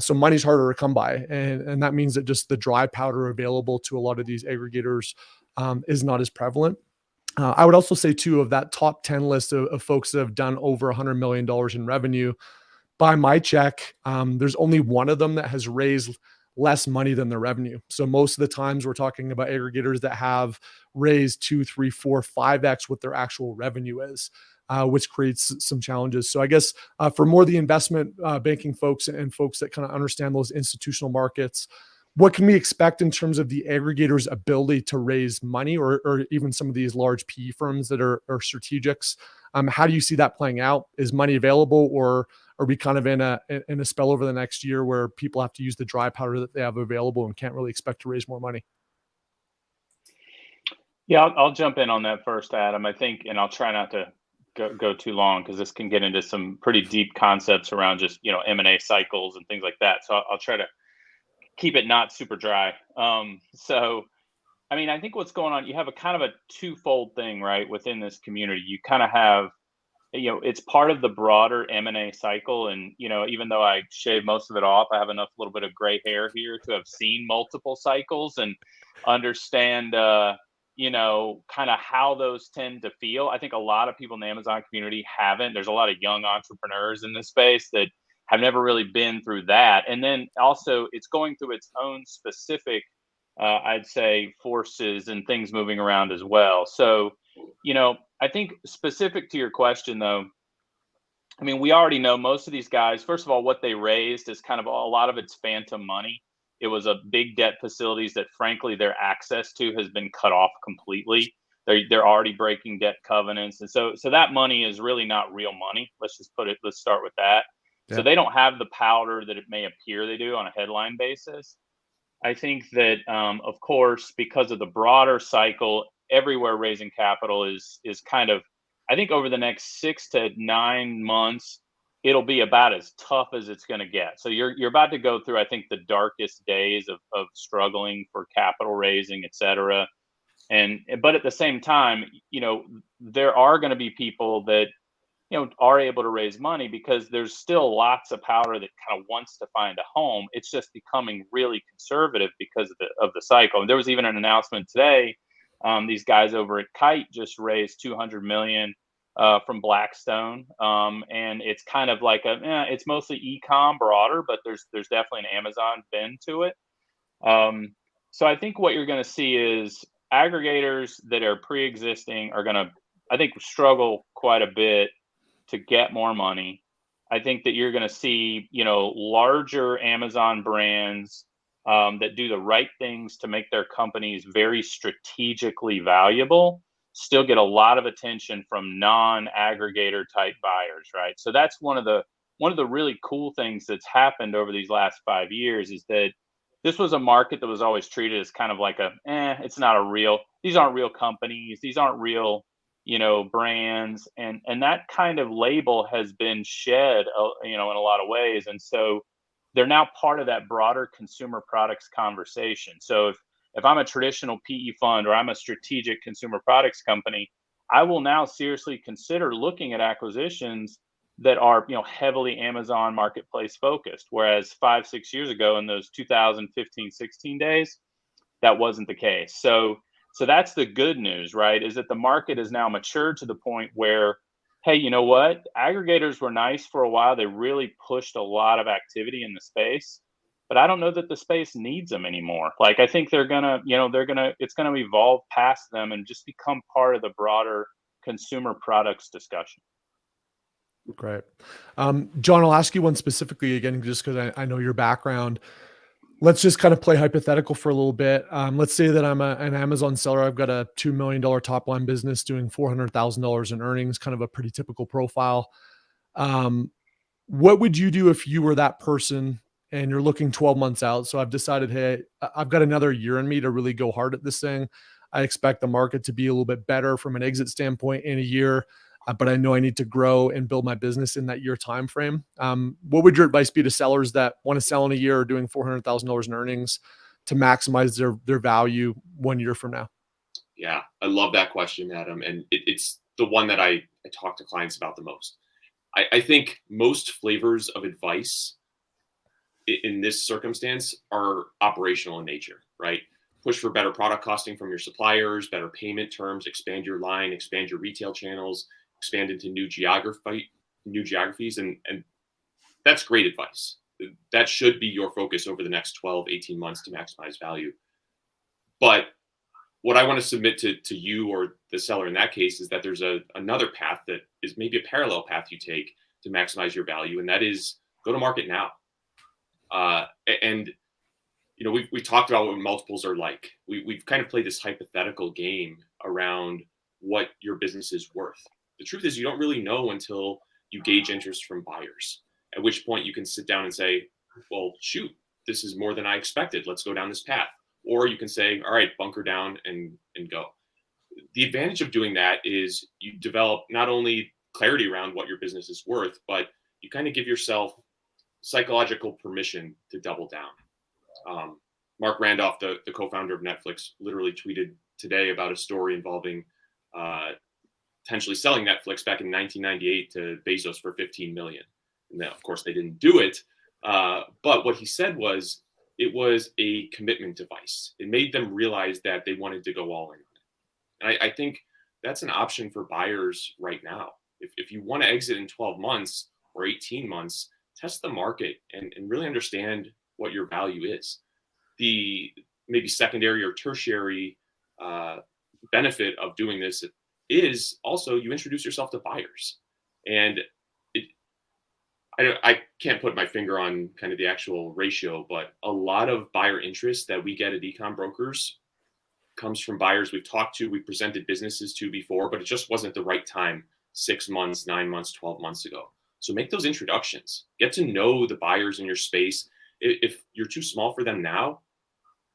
So money's harder to come by. And that means that just the dry powder available to a lot of these aggregators is not as prevalent. I would also say too, of that top 10 list of folks that have done over $100 million in revenue, by my check, there's only one of them that has raised less money than their revenue. So most of the times we're talking about aggregators that have raised 2, 3, 4, 5x what their actual revenue is, which creates some challenges. So I guess for more of the investment banking folks and folks that kind of understand those institutional markets, what can we expect in terms of the aggregators' ability to raise money, or even some of these large PE firms that are strategics? How do you see that playing out? Is money available, or are we kind of in a spell over the next year where people have to use the dry powder that they have available and can't really expect to raise more money? Yeah, I'll jump in on that first, Adam. I think, and I'll try not to go too long, because this can get into some pretty deep concepts around just M&A cycles and things like that. So I'll try to keep it not super dry. So, I mean, I think what's going on, you have a kind of a twofold thing, right, within this community. You kind of have, it's part of the broader M&A cycle. And, even though I shave most of it off, I have enough little bit of gray hair here to have seen multiple cycles and understand, kind of how those tend to feel. I think a lot of people in the Amazon community haven't. There's a lot of young entrepreneurs in this space that have never really been through that. And then also it's going through its own specific, I'd say, forces and things moving around as well. So, I think specific to your question, though, I mean, we already know most of these guys, first of all, what they raised is kind of a lot of it's phantom money. It was a big debt facilities that, frankly, their access to has been cut off completely. They're already breaking debt covenants. And so that money is really not real money. Let's start with that. Yeah. So they don't have the powder that it may appear they do on a headline basis. I think that, of course, because of the broader cycle, everywhere raising capital is kind of, I think over the next 6 to 9 months, it'll be about as tough as it's going to get. So you're about to go through, I think, the darkest days of struggling for capital raising, et cetera. But at the same time, there are going to be people that, are able to raise money because there's still lots of powder that kind of wants to find a home. It's just becoming really conservative because of the cycle. And there was even an announcement today. These guys over at Kite just raised $200 million from Blackstone, and it's kind of like it's mostly e-com broader, but there's definitely an Amazon bend to it. So I think what you're going to see is aggregators that are pre-existing are going to, I think, struggle quite a bit to get more money. I think that you're going to see, larger Amazon brands that do the right things to make their companies very strategically valuable still get a lot of attention from non-aggregator type buyers, right? So that's one of the really cool things that's happened over these last 5 years is that this was a market that was always treated as kind of like these aren't real companies, these aren't real brands, and that kind of label has been shed, in a lot of ways, and so they're now part of that broader consumer products conversation. So if I'm a traditional PE fund or I'm a strategic consumer products company, I will now seriously consider looking at acquisitions that are heavily Amazon marketplace focused, whereas 5-6 years ago in those 2015-16 days, that wasn't the case. So that's the good news, right? Is that the market is now matured to the point where, hey, you know what? Aggregators were nice for a while. They really pushed a lot of activity in the space, but I don't know that the space needs them anymore. Like, I think it's gonna evolve past them and just become part of the broader consumer products discussion. Great. John, I'll ask you one specifically again, just because I know your background. Let's just kind of play hypothetical for a little bit. Let's say that I'm an Amazon seller. I've got a $2 million top line business doing $400,000 in earnings, kind of a pretty typical profile. What would you do if you were that person and you're looking 12 months out? So I've decided, hey, I've got another year in me to really go hard at this thing. I expect the market to be a little bit better from an exit standpoint in a year. But I know I need to grow and build my business in that year time frame. What would your advice be to sellers that want to sell in a year or doing $400,000 in earnings to maximize their value 1 year from now? Yeah, I love that question, Adam. And it's the one that I talk to clients about the most. I think most flavors of advice in this circumstance are operational in nature, right? Push for better product costing from your suppliers, better payment terms, expand your line, expand your retail channels, expand into new geographies. And that's great advice. That should be your focus over the next 12, 18 months to maximize value. But what I want to submit to you or the seller in that case is that there's another path that is maybe a parallel path you take to maximize your value. And that is go to market now. We've talked about what multiples are like. We've kind of played this hypothetical game around what your business is worth. The truth is you don't really know until you gauge interest from buyers, at which point you can sit down and say, well, shoot, this is more than I expected. Let's go down this path. Or you can say, all right, bunker down and go. The advantage of doing that is you develop not only clarity around what your business is worth, but you kind of give yourself psychological permission to double down. Mark Randolph, the co-founder of Netflix, literally tweeted today about a story involving potentially selling Netflix back in 1998 to Bezos for $15 million. And then, of course, they didn't do it. But what he said was it was a commitment device. It made them realize that they wanted to go all in. And I think that's an option for buyers right now. If you want to exit in 12 months or 18 months, test the market and really understand what your value is. The maybe secondary or tertiary benefit of doing this is also you introduce yourself to buyers. And I can't put my finger on kind of the actual ratio, but a lot of buyer interest that we get at ecom brokers comes from buyers we've talked to, we presented businesses to before, but it just wasn't the right time 6 months, 9 months, 12 months ago. So make those introductions, get to know the buyers in your space. If you're too small for them now,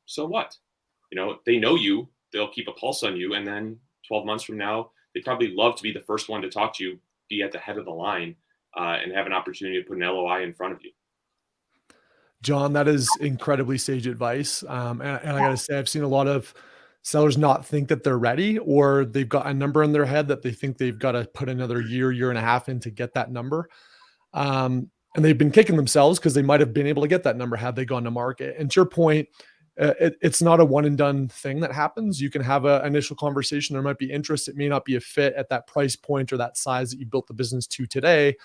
so what? They know you, they'll keep a pulse on you. And then 12 months from now, they'd probably love to be the first one to talk to you, be at the head of the line, and have an opportunity to put an LOI in front of you. John, that is incredibly sage advice. And I got to say, I've seen a lot of sellers not think that they're ready, or they've got a number in their head that they think they've got to put another year and a half in to get that number. And they've been kicking themselves because they might have been able to get that number had they gone to market. And to your point, it's not a one and done thing that happens. You can have an initial conversation. There might be interest. It may not be a fit at that price point or that size that you built the business to today,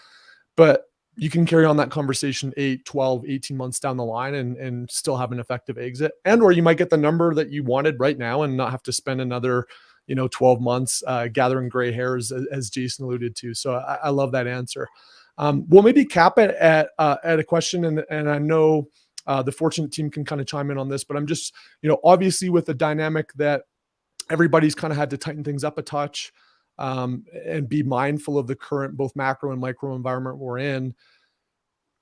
but you can carry on that conversation 8, 12, 18 months down the line and still have an effective exit. And, or you might get the number that you wanted right now and not have to spend another, 12 months gathering gray hairs, as Jason alluded to. So I love that answer. We'll maybe cap it at a question. And I know the Fortunate team can kind of chime in on this, but I'm just, obviously with the dynamic that everybody's kind of had to tighten things up a touch, and be mindful of the current both macro and micro environment we're in,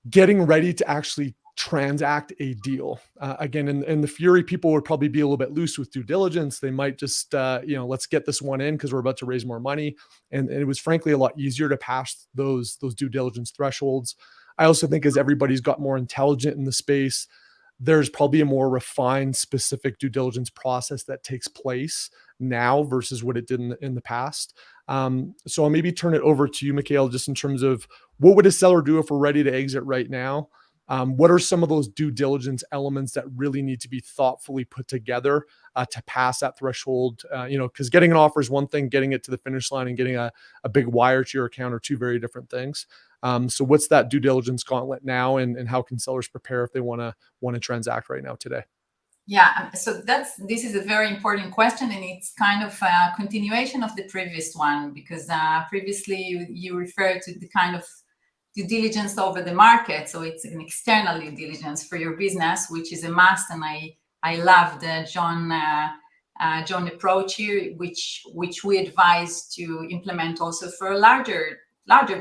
getting ready to actually transact a deal. Again, in the fury, people would probably be a little bit loose with due diligence. They might just, let's get this one in because we're about to raise more money. And it was frankly a lot easier to pass those due diligence thresholds. I also think as everybody's got more intelligent in the space, there's probably a more refined, specific due diligence process that takes place now versus what it did in the past. So I'll maybe turn it over to you, Mikhail, just in terms of what would a seller do if we're ready to exit right now? What are some of those due diligence elements that really need to be thoughtfully put together to pass that threshold? Because getting an offer is one thing, getting it to the finish line and getting a big wire to your account are two very different things. So what's that due diligence gauntlet now, and how can sellers prepare if they want to transact right now today? Yeah, so this is a very important question, and it's kind of a continuation of the previous one, because previously you referred to the kind of due diligence over the market. So it's an external due diligence for your business, which is a must. And I love the John approach here, which we advise to implement also for larger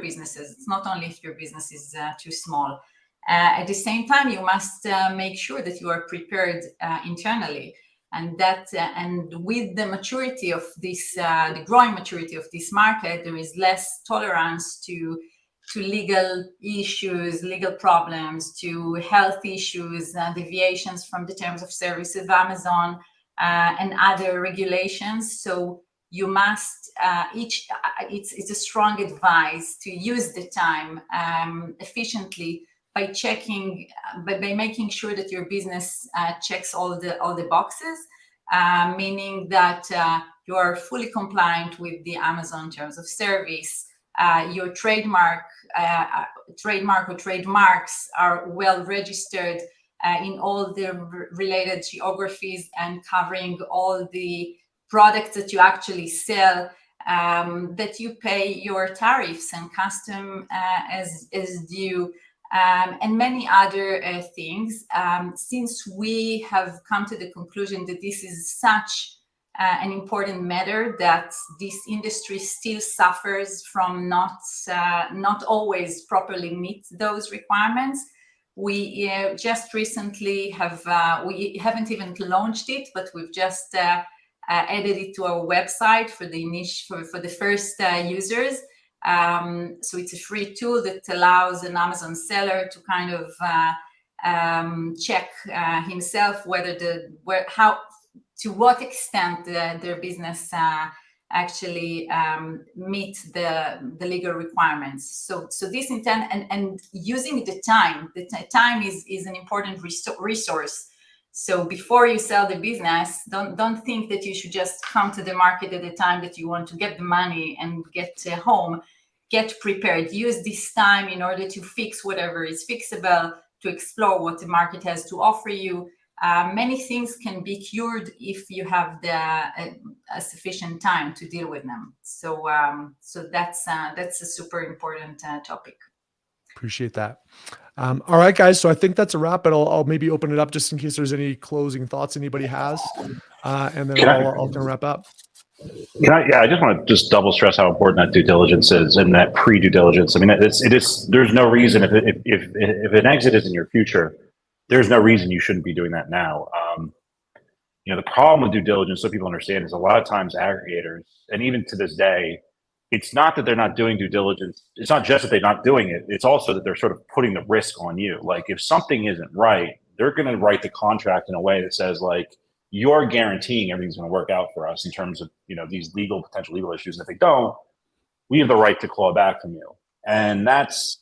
businesses. It's not only if your business is too small. At the same time, you must make sure that you are prepared internally, and with the maturity of this, the growing maturity of this market, there is less tolerance to legal issues, legal problems, to health issues, deviations from the terms of service of Amazon, and other regulations. So you must it's a strong advice to use the time efficiently by making sure that your business checks all the boxes, meaning that you are fully compliant with the Amazon terms of service. Your trademark or trademarks are well registered in all the related geographies and covering all the products that you actually sell, that you pay your tariffs and custom as due, and many other things. Since we have come to the conclusion that this is such an important matter, that this industry still suffers from not always properly meet those requirements, we just recently we haven't even launched it, but we've just added it to our website for the first users. So it's a free tool that allows an Amazon seller to kind of check himself to what extent their business actually meet the legal requirements. So this intent and using the time is an important resource. So before you sell the business, don't think that you should just come to the market at the time that you want to get the money and get home. Get prepared. Use this time in order to fix whatever is fixable, to explore what the market has to offer you, many things can be cured if you have a sufficient time to deal with them. So that's a super important topic. Appreciate that. All right, guys. So I think that's a wrap, but I'll maybe open it up just in case there's any closing thoughts anybody has, and then I'll kind of wrap up. I just want to just double stress how important that due diligence is and that pre-due diligence. I mean, it is. There's no reason if an exit is in your future, there's no reason you shouldn't be doing that now. The problem with due diligence, so people understand, is a lot of times aggregators, and even to this day, it's not that they're not doing due diligence. It's not just that they're not doing it. It's also that they're sort of putting the risk on you. Like if something isn't right, they're going to write the contract in a way that says like, you're guaranteeing everything's going to work out for us in terms of, these potential legal issues. And if they don't, we have the right to claw back from you. And that's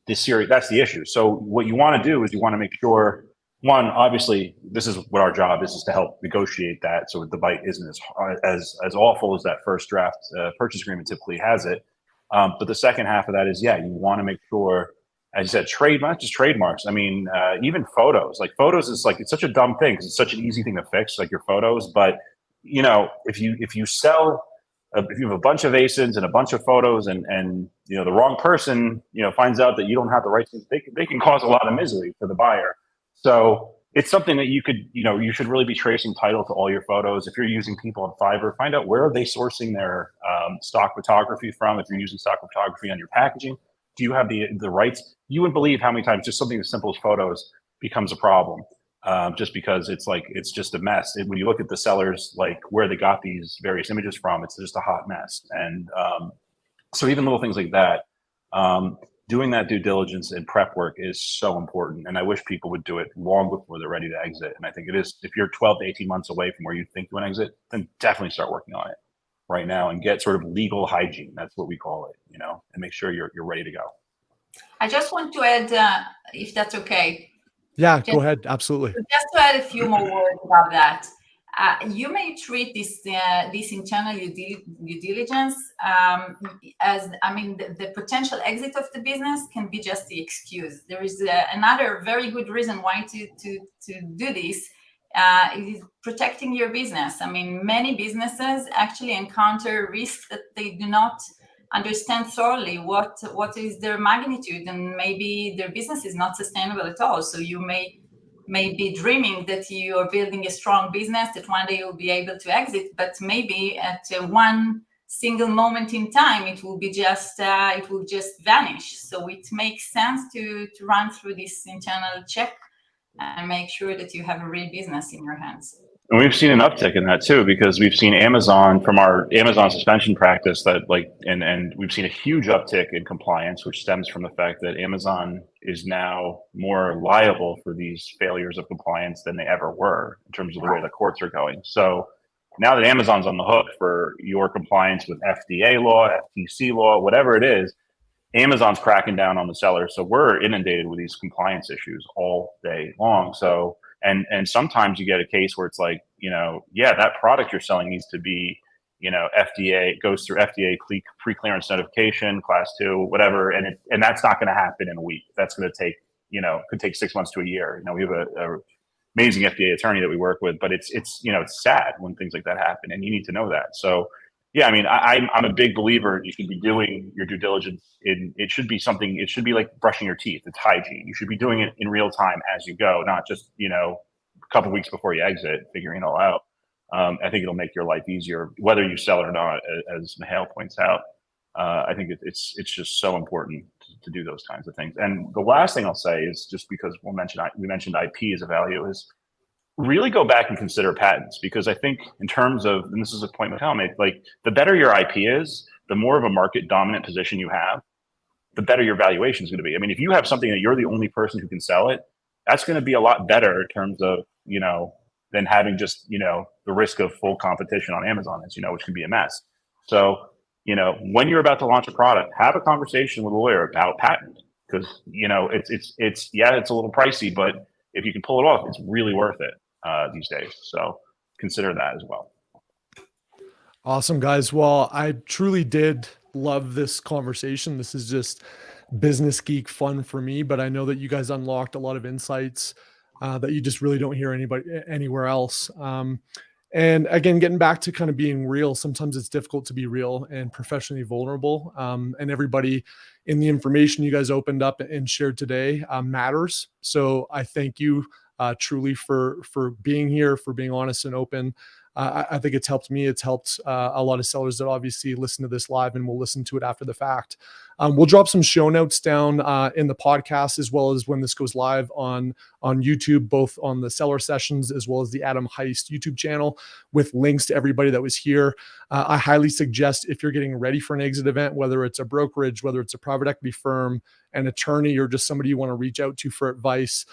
the issue. So what you want to do is you want to make sure, one, obviously, this is what our job is to help negotiate that so the bite isn't as awful as that first draft purchase agreement typically has it. But the second half of that is, you want to make sure, as you said, not just trademarks. I mean, even photos. Like photos is like, it's such a dumb thing because it's such an easy thing to fix, like your photos. But if you sell, if you have a bunch of ASINs and a bunch of photos, and the wrong person finds out that you don't have the rights, they can cause a lot of misery for the buyer. So it's something that you should really be tracing title to all your photos. If you're using people on Fiverr, find out where are they sourcing their stock photography from. If you're using stock photography on your packaging, do you have the rights? You wouldn't believe how many times just something as simple as photos becomes a problem, just because it's just a mess. When you look at the sellers, like where they got these various images from, it's just a hot mess. And so even little things like that, doing that due diligence and prep work is so important. And I wish people would do it long before they're ready to exit. And I think it is. If you're 12 to 18 months away from where you think you want to exit, then definitely start working on it right now and get sort of legal hygiene. That's what we call it, and make sure you're ready to go. I just want to add, if that's okay. Yeah, go ahead. Absolutely. Just to add a few more words about that. You may treat this internal due diligence as, the potential exit of the business can be just the excuse. There is another very good reason why to do this. It is protecting your business. Many businesses actually encounter risks that they do not understand thoroughly what is their magnitude, and maybe their business is not sustainable at all. So you may be dreaming that you are building a strong business that one day you'll be able to exit, but maybe at one single moment in time it will just vanish. So it makes sense to run through this internal check and make sure that you have a real business in your hands. And we've seen an uptick in that too, because we've seen Amazon from our Amazon suspension practice and we've seen a huge uptick in compliance, which stems from the fact that Amazon is now more liable for these failures of compliance than they ever were in terms of the way the courts are going. So now that Amazon's on the hook for your compliance with FDA law, FTC law, whatever it is, Amazon's cracking down on the sellers. So we're inundated with these compliance issues all day long. So and sometimes you get a case where it's like, that product you're selling needs to be, FDA, goes through FDA pre-clearance notification, class 2, whatever, and that's not going to happen in a week. That's going to take, could take 6 months to a year. We have a amazing FDA attorney that we work with, but it's sad when things like that happen, and you need to know that. So yeah, I'm a big believer you should be doing your due diligence. It should be like brushing your teeth. It's hygiene. You should be doing it in real time as you go, not just, a couple of weeks before you exit, figuring it all out. I think it'll make your life easier, whether you sell or not, as Mihail points out. I think it's just so important to do those kinds of things. And the last thing I'll say is, just because we mentioned IP as a value, is really go back and consider patents, because I think in terms of, and this is a point Michael made, like the better your IP is, the more of a market dominant position you have, the better your valuation is going to be. If you have something that you're the only person who can sell it, that's going to be a lot better in terms of, than having just, the risk of full competition on Amazon, as which can be a mess. So, when you're about to launch a product, have a conversation with a lawyer about patent, because, it's a little pricey, but if you can pull it off, it's really worth it these days. So consider that as well. Awesome, guys. Well, I truly did love this conversation. This is just business geek fun for me, but I know that you guys unlocked a lot of insights that you just really don't hear anybody anywhere else. And again, getting back to kind of being real, sometimes it's difficult to be real and professionally vulnerable. And everybody in the information you guys opened up and shared today matters. So I thank you truly for being here, for being honest and open. I think it's helped me. It's helped a lot of sellers that obviously listen to this live and will listen to it after the fact. We'll drop some show notes down in the podcast, as well as when this goes live on YouTube, both on the seller sessions as well as the Adam Heist YouTube channel, with links to everybody that was here. I highly suggest, if you're getting ready for an exit event, whether it's a brokerage, whether it's a private equity firm, an attorney, or just somebody you want to reach out to for advice,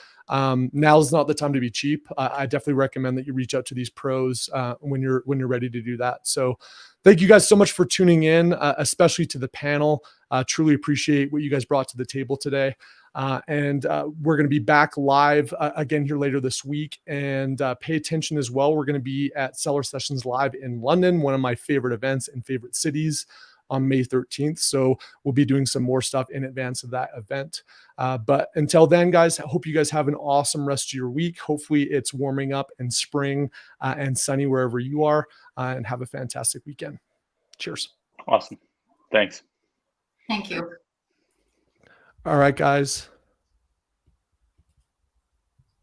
now's not the time to be cheap. I definitely recommend that you reach out to these pros when you're ready to do that. So thank you guys so much for tuning in, especially to the panel. Truly appreciate what you guys brought to the table today. And we're going to be back live again here later this week. And pay attention as well. We're going to be at Seller Sessions Live in London, one of my favorite events and favorite cities, on May 13th. So we'll be doing some more stuff in advance of that event. But until then, guys, I hope you guys have an awesome rest of your week. Hopefully it's warming up in spring and sunny wherever you are, and have a fantastic weekend. Cheers. Awesome. Thanks. Thank you. All right, guys.